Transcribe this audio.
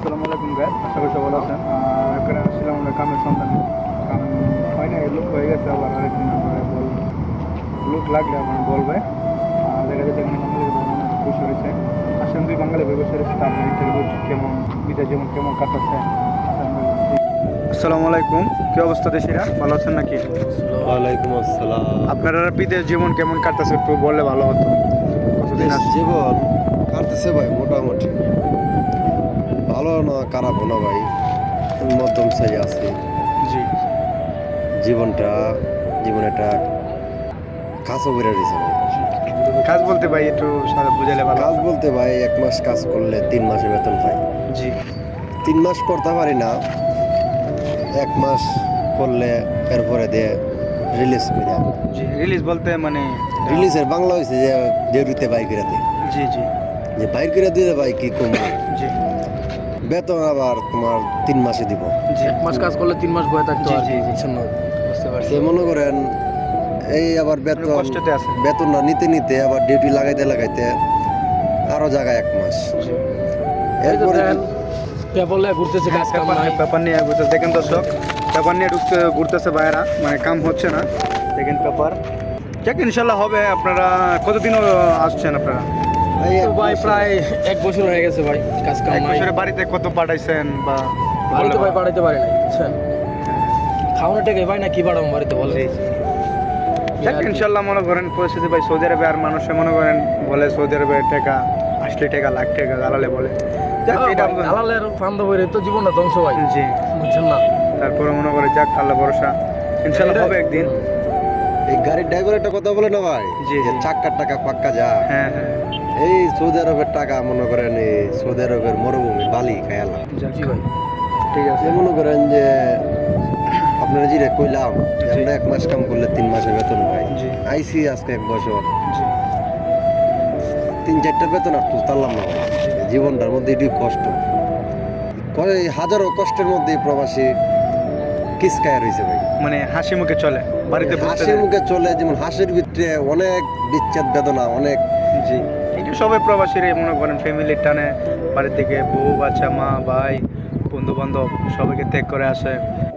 আসসালামু আলাইকুম গাইস, আশা করি সবাই ভালো আছেন। এখানে আসছিলাম আমরা কামের সন্ধানে। কাম হয় না, লোক হয়ে গেছে, আবার আরেকদিন আমরা লোক লাগলে আমার বলবে। দেখা যাচ্ছে এখানে বাঙালি বসে রয়েছে, আসেন দুই বাঙালি বসে রয়েছে, তারপর ইন্টারভিউ কেমন বিদেশ যেমন কেমন কাটাচ্ছে। আসসালামু আলাইকুম, কি অবস্থা দেশিরা, ভালো আছেন নাকি? ওয়ালাইকুম আসসালাম। আপনারা বিদেশ জীবন কেমন কাটতেছে একটু বললে ভালো হতো। কতদিন আসছে? জীবন কাটতেছে ভাই মোটামুটি, ভালো না খারাপও না ভাই, মধ্যম সাইজ আছে জি, জীবন একটা কাজও করে দিছে ভাই। কাজ বলতে ভাই একটু সাথে বুঝাইলে ভালো কাজ হতো। বলতে ভাই 1 মাস কাজ করলে 3 মাসে বেতন পাই। জি 3 মাস করতে পারি না, 1 মাস করলে এরপরে দিয়ে রিলিজ করে। জি, রিলিজ বলতে মানে রিলিজের বাংলা হয়েছে যে ডিউটিতে বাইর করে দেয়, জি জি যে বাইর করে দিলে ভাই কি কমবে, জি বেতন আবার তোমার 3 মাসে দিব। জি 1 মাস কাজ করলে 3 মাস বয়ে থাকতে জি, হয়। জি, জি। বুঝছেন না? বুঝতে পারছি। সে মনে করেন এই আবার অনেক কষ্টতে আছে। বেতনটা নিতে নিতে আবার ডিউটি লাগাইতে আরো জায়গায় 1 মাস। জি এরপরে পেপার লয়ে ঘুরতেছে, কাজ কাম নাই। পেপার নিয়ে ঘুরতেছে, দেখেন দর্শক, পেপার নিয়ে ঘুরতেছে বাইরা, মানে কাম হচ্ছে না। দেখেন পেপার, দেখ ইনশাল্লাহ হবে। আপনারা কতদিন আসছেন আপনারা? এই তো 1 ভাই মাসে প্রায় 1 বছর হয়ে গেছে ভাই, কাজ কাম এক নাই। বছরে বাড়িতে কত পাঠাইছেন বা বাড়িতে বলে ভাই পাঠাইতে পারি নাই, বুঝছেন? খাওয়ানো টাকা ভাই না কি বাড়াবো বাড়িতে বলে। জি, জি। দেখ ইনশাল্লাহ মনে করেন পরিস্থিতি ভাই, সৌদি আরবে আর মানুষে মনে করেন বলে সৌদি আরবে টাকা আসলে টাকা লাখ টাকা দালালে বলে। যাক, এটা দালালের ফান্দ হয়ে তো জীবনটা ধ্বংস ভাই, জি, বুঝছেন না? তারপরে মনে করে যাক আল্লাহ ভরসা, ইনশাল্লাহ হবে একদিন। এই গাড়ির ড্রাইভার একটা কথা বলে না ভাই, জি, যে জি। চাক্কার টাকা পাক্কা যা। হ্যাঁ হ্যাঁ, এই সৌদি আরবের টাকা মনে করেন এই সৌদি আরবের মরুভূমি বালি খায়ালা। যাক জি ভাই। ঠিক আছে। যে মনে করেন যে আপনারা যেটা কইলাম যে জি। আমরা 1 মাস কাম করলে 3 মাসে বেতন পাই। জি আইসি আজকে 1 বছর, জি 3-4টা বেতন আর তুলতাম না ভাই। জীবনটার মধ্যে এটি কষ্ট, হাজারো কষ্টের মধ্যে এই প্রবাসী কিসকায় রয়েছে ভাই। মানে হাসি মুখে চলে বাড়িতে বসতে হাসির দেয়। মুখে চলে, যেমন হাসির ভিতরে অনেক বিচ্ছেদ বেদনা, অনেক জি, এটা সবাই প্রবাসীরাই মনে করেন ফ্যামিলির টানে বাড়ি থেকে বউ বাচ্চা মা ভাই বন্ধু বান্ধব সবাইকে ত্যাগ করে আসে।